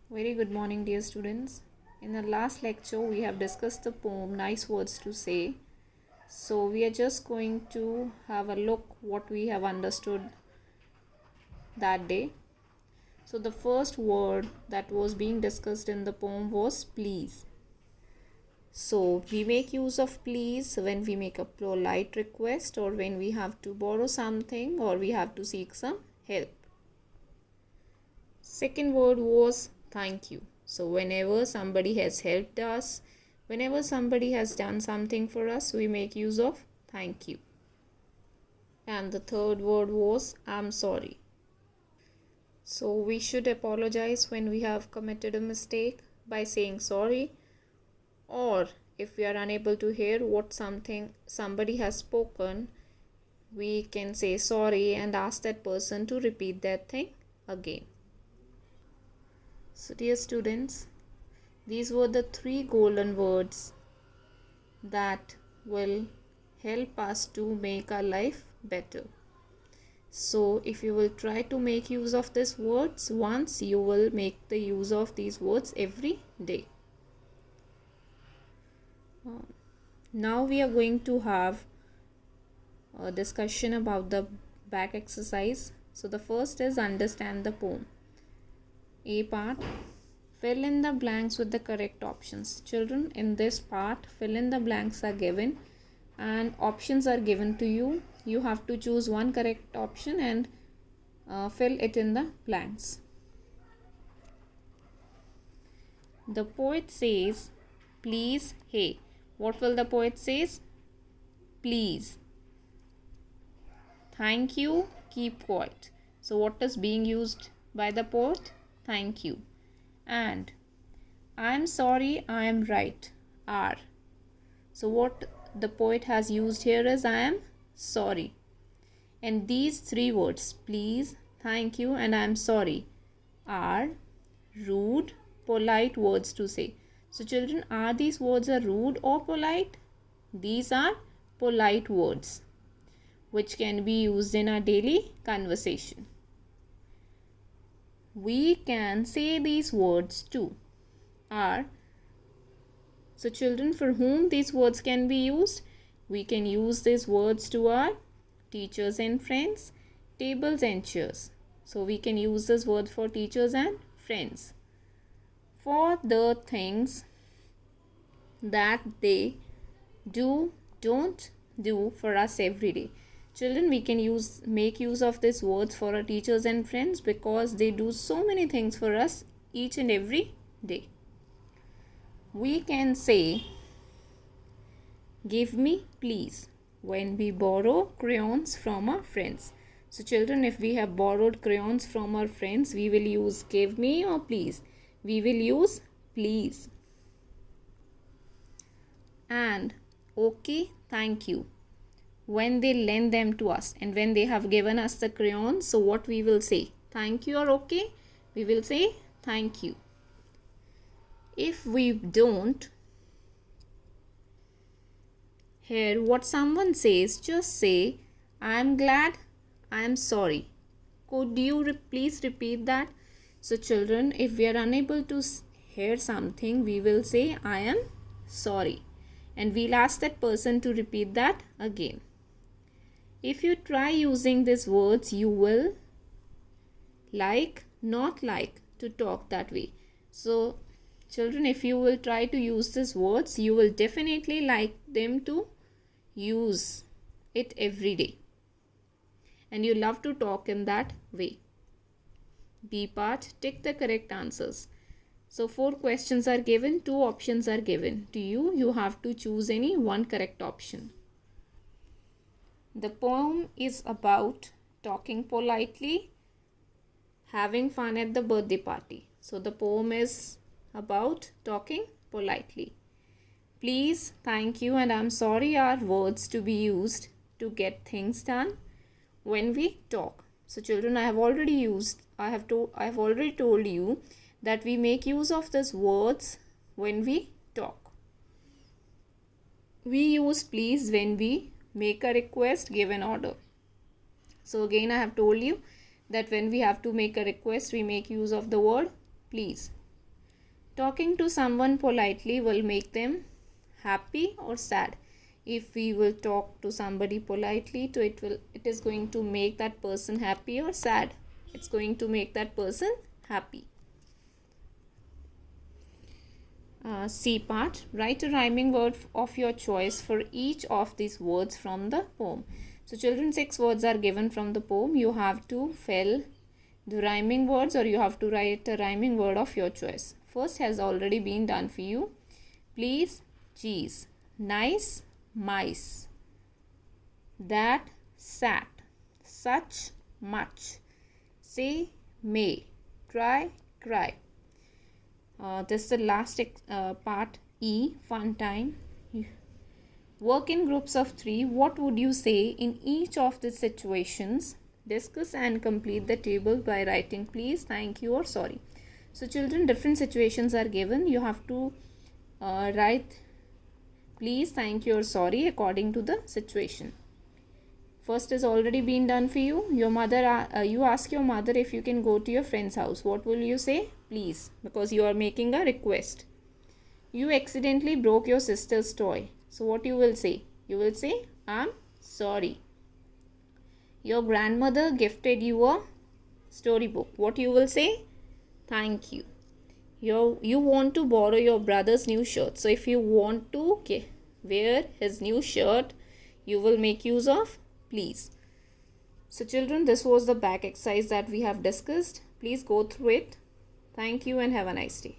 Very good morning, dear students. In the last lecture, we have discussed the poem Nice Words to Say. So, we are just going to have a look what we have understood that day. So, the first word that was being discussed in the poem was please. So, we make use of please when we make a polite request or when we have to borrow something or we have to seek some help. Second word was thank you. So whenever somebody has helped us, whenever somebody has done something for us, we make use of thank you. And the third word was I'm sorry. So we should apologize when we have committed a mistake by saying sorry, or if we are unable to hear what somebody has spoken, we can say sorry and ask that person to repeat that thing again. So dear students, these were the 3 golden words that will help us to make our life better. So if you will try to make use of these words once, you will make the use of these words every day. Now we are going to have a discussion about the back exercise. So the first is understand the poem. A part, fill in the blanks with the correct options. Children, in this part, fill in the blanks are given and options are given to you. You have to choose one correct option and fill it in the blanks. The poet says, please, hey. What will the poet says? Please. Thank you, keep quiet. So what is being used by the poet? Thank you. And I am sorry, I am right. Are. So what the poet has used here is I am sorry. And these 3 words, please, thank you, and I am sorry, are rude, polite words to say. So children, are these words are rude or polite? These are polite words which can be used in our daily conversation. We can say these words too. Are. So children, for whom these words can be used? We can use these words to our teachers and friends, tables and chairs. So we can use this word for teachers and friends. For the things that they don't do for us every day. Children, we can make use of these words for our teachers and friends because they do so many things for us each and every day. We can say, give me please, when we borrow crayons from our friends. So children, if we have borrowed crayons from our friends, we will use give me or please. We will use please. And okay, thank you, when they lend them to us and when they have given us the crayons. So what we will say? Thank you or okay? We will say thank you. If we don't hear what someone says, just say I am glad, I am sorry. Could you please repeat that? So children, if we are unable to hear something, we will say I am sorry, and we'll ask that person to repeat that again. If you try using these words, you will not like to talk that way. So children, if you will try to use these words, you will definitely like them to use it every day. And you love to talk in that way. B part, tick the correct answers. So 4 questions are given, 2 options are given to you. You have to choose any one correct option. The poem is about talking politely, having fun at the birthday party. So the poem is about talking politely. Please, thank you, and I'm sorry are words to be used to get things done when we talk. So children, I have already told you that we make use of these words when we talk. We use please when we make a request, give an order. So again, I have told you that when we have to make a request, we make use of the word please. Talking to someone politely will make them happy or sad. If we will talk to somebody politely, to it is going to make that person happy or sad. It's going to make that person happy. C part. Write a rhyming word of your choice for each of these words from the poem. So children, 6 words are given from the poem. You have to fill the rhyming words, or you have to write a rhyming word of your choice. First has already been done for you. Please, cheese. Nice, mice. That, sat. Such, much. Say, may. Try, cry. This is the last part. E, fun time. Work in groups of 3. What would you say in each of the situations? Discuss and complete the table by writing please, thank you, or sorry. So children, different situations are given. You have to write please, thank you, or sorry according to the situation. First is already been done for you. Your mother, you ask your mother if you can go to your friend's house. What will you say? Please, because you are making a request. You accidentally broke your sister's toy. So what you will say? You will say, I'm sorry. Your grandmother gifted you a storybook. What you will say? Thank you. You want to borrow your brother's new shirt. So if you want to wear his new shirt, you will make use of please. So children, this was the back exercise that we have discussed. Please go through it. Thank you and have a nice day.